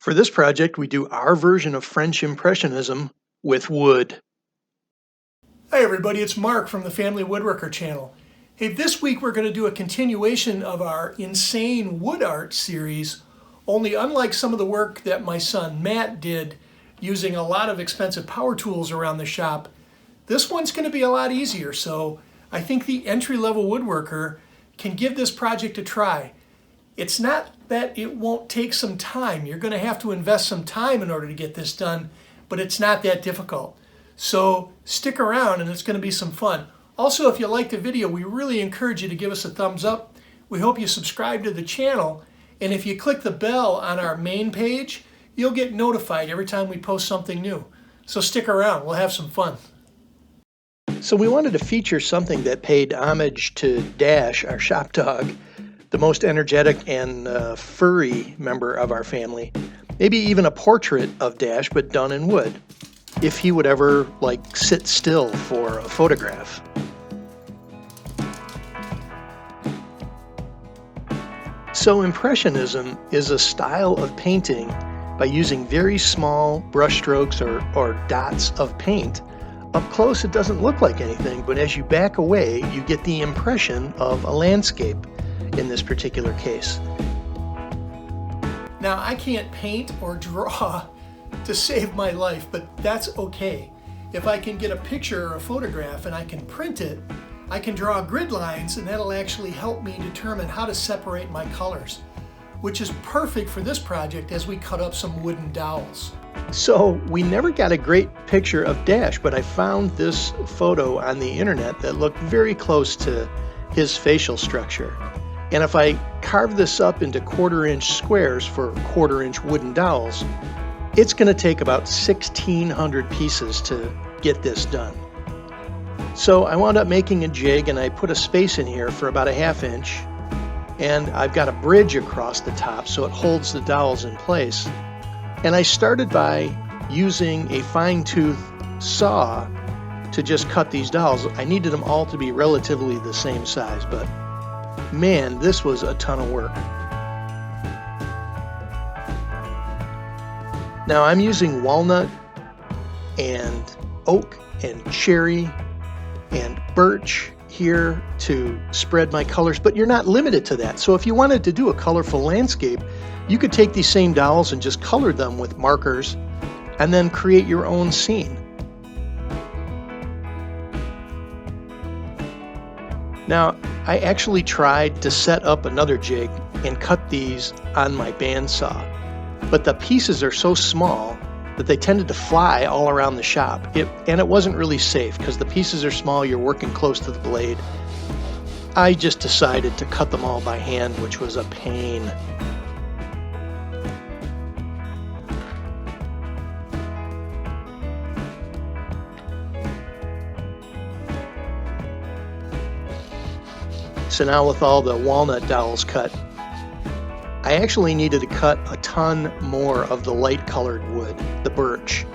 For this project, we do our version of French Impressionism with wood. Hi everybody, it's Mark from the Family Woodworker Channel. Hey, this week we're going to do a continuation of our insane wood art series, only unlike some of the work that my son Matt did using a lot of expensive power tools around the shop, this one's going to be a lot easier, so I think the entry-level woodworker can give this project a try. It's not that it won't take some time. You're going to have to invest some time in order to get this done, but it's not that difficult. So stick around and it's going to be some fun. Also, if you like the video, we really encourage you to give us a thumbs up. We hope you subscribe to the channel, and if you click the bell on our main page, you'll get notified every time we post something new. So stick around, we'll have some fun. So we wanted to feature something that paid homage to Dash, our shop dog, the most energetic and furry member of our family. Maybe even a portrait of Dash, but done in wood, if he would ever sit still for a photograph. So Impressionism is a style of painting by using very small brush strokes or dots of paint. Up close it doesn't look like anything, but as you back away you get the impression of a landscape in this particular case. Now, I can't paint or draw to save my life, but that's okay. If I can get a picture or a photograph and I can print it, I can draw grid lines, and that'll actually help me determine how to separate my colors, which is perfect for this project as we cut up some wooden dowels. So we never got a great picture of Dash, but I found this photo on the internet that looked very close to his facial structure. And if I carve this up into 1/4-inch squares for 1/4-inch wooden dowels, it's going to take about 1,600 pieces to get this done. So I wound up making a jig, and I put a space in here for about 1/2 inch, and I've got a bridge across the top so it holds the dowels in place. And I started by using a fine-tooth saw to just cut these dowels. I needed them all to be relatively the same size, but man, this was a ton of work. Now I'm using walnut and oak and cherry and birch here to spread my colors, but you're not limited to that. So if you wanted to do a colorful landscape, you could take these same dowels and just color them with markers and then create your own scene. Now, I actually tried to set up another jig and cut these on my bandsaw, but the pieces are so small that they tended to fly all around the shop. And it wasn't really safe because the pieces are small, you're working close to the blade. I just decided to cut them all by hand, which was a pain. So now with all the walnut dowels cut, I actually needed to cut a ton more of the light colored wood, the birch.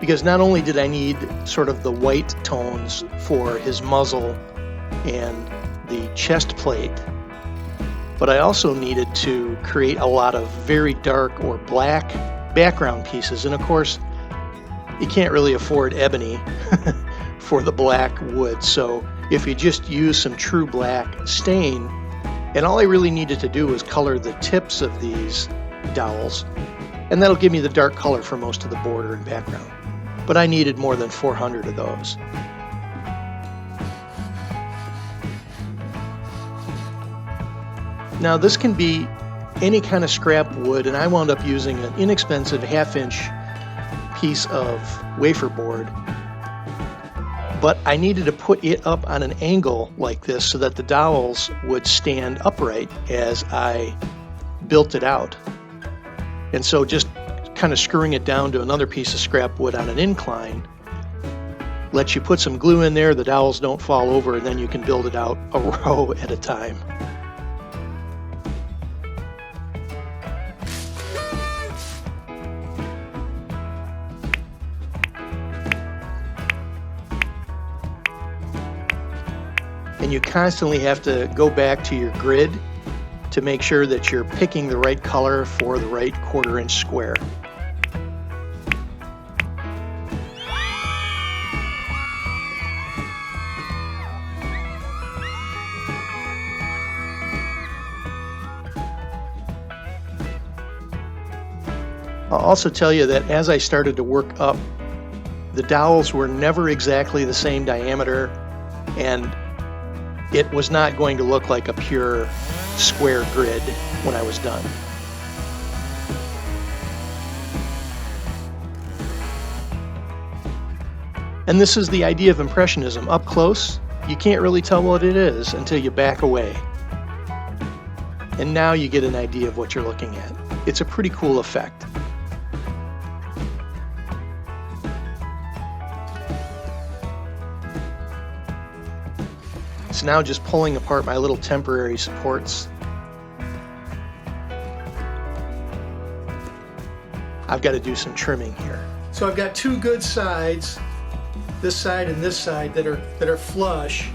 Because not only did I need sort of the white tones for his muzzle and the chest plate, but I also needed to create a lot of very dark or black background pieces. And of course, you can't really afford ebony for the black wood, so if you just use some true black stain, and all I really needed to do was color the tips of these dowels, and that'll give me the dark color for most of the border and background. But I needed more than 400 of those. Now this can be any kind of scrap wood, and I wound up using an inexpensive 1/2 inch piece of wafer board, but I needed to put it up on an angle like this so that the dowels would stand upright as I built it out. And so just kind of screwing it down to another piece of scrap wood on an incline lets you put some glue in there, the dowels don't fall over, and then you can build it out a row at a time. and you constantly have to go back to your grid to make sure that you're picking the right color for the right 1/4 inch square. I'll also tell you that as I started to work up, the dowels were never exactly the same diameter, and it was not going to look like a pure square grid when I was done. And this is the idea of impressionism. Up close, you can't really tell what it is until you back away. And now you get an idea of what you're looking at. It's a pretty cool effect. It's now just pulling apart my little temporary supports. I've got to do some trimming here. So I've got 2 good sides, this side and this side, that are flush,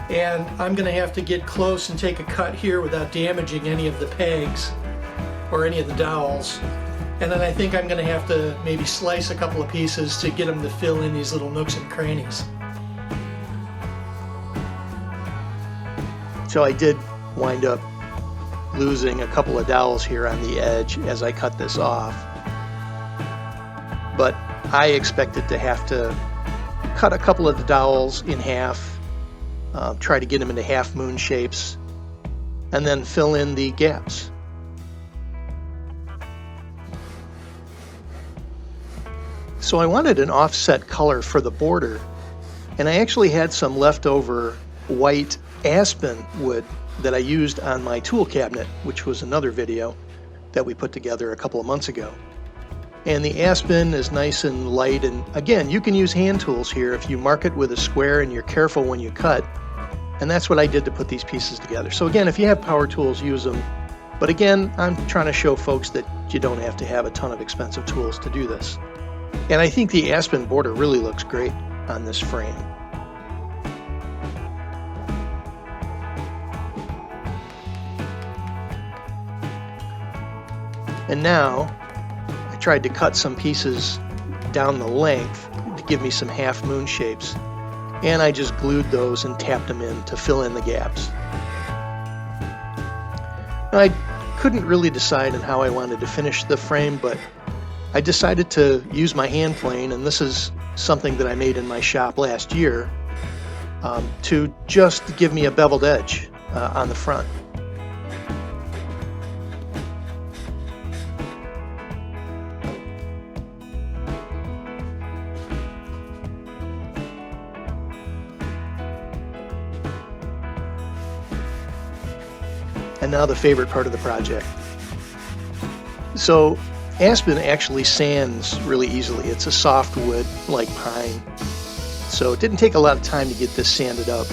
and I'm going to have to get close and take a cut here without damaging any of the pegs or any of the dowels. And then I think I'm going to have to maybe slice a couple of pieces to get them to fill in these little nooks and crannies. So I did wind up losing a couple of dowels here on the edge as I cut this off. But I expected to have to cut a couple of the dowels in half, try to get them into half moon shapes, and then fill in the gaps. So I wanted an offset color for the border, and I actually had some leftover white aspen wood that I used on my tool cabinet, which was another video that we put together a couple of months ago. And the aspen is nice and light, and again, you can use hand tools here if you mark it with a square and you're careful when you cut. And that's what I did to put these pieces together. So again, if you have power tools, use them. But again, I'm trying to show folks that you don't have to have a ton of expensive tools to do this. And I think the aspen border really looks great on this frame. And now I tried to cut some pieces down the length to give me some half moon shapes, and I just glued those and tapped them in to fill in the gaps. Now, I couldn't really decide on how I wanted to finish the frame, but I decided to use my hand plane, and this is something that I made in my shop last year, to just give me a beveled edge on the front. And now the favorite part of the project. So aspen actually sands really easily. It's a soft wood like pine. So it didn't take a lot of time to get this sanded up.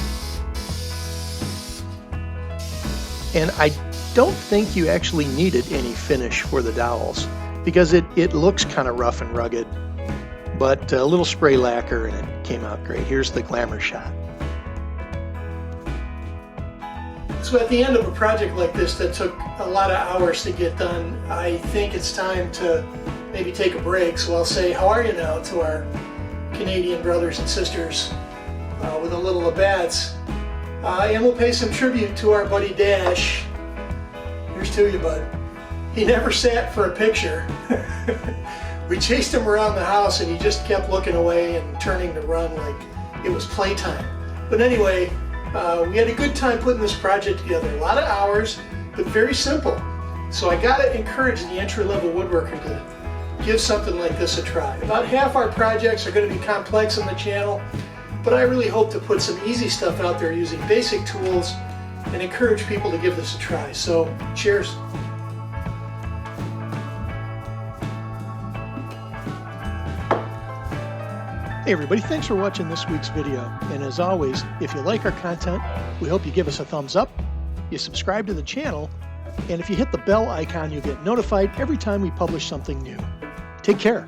And I don't think you actually needed any finish for the dowels because it looks kind of rough and rugged, but a little spray lacquer and it came out great. Here's the glamour shot. So at the end of a project like this that took a lot of hours to get done, I think it's time to maybe take a break. So I'll say, how are you now to our Canadian brothers and sisters with a little Labatt's. And we'll pay some tribute to our buddy Dash. Here's to you, bud. He never sat for a picture. We chased him around the house and he just kept looking away and turning to run like it was playtime. But anyway, we had a good time putting this project together. A lot of hours, but very simple. So I gotta encourage the entry-level woodworker to give something like this a try. About half our projects are gonna be complex on the channel, but I really hope to put some easy stuff out there using basic tools and encourage people to give this a try. So, cheers. Hey everybody, thanks for watching this week's video. And as always, if you like our content, we hope you give us a thumbs up, you subscribe to the channel, and if you hit the bell icon, you'll get notified every time we publish something new. Take care.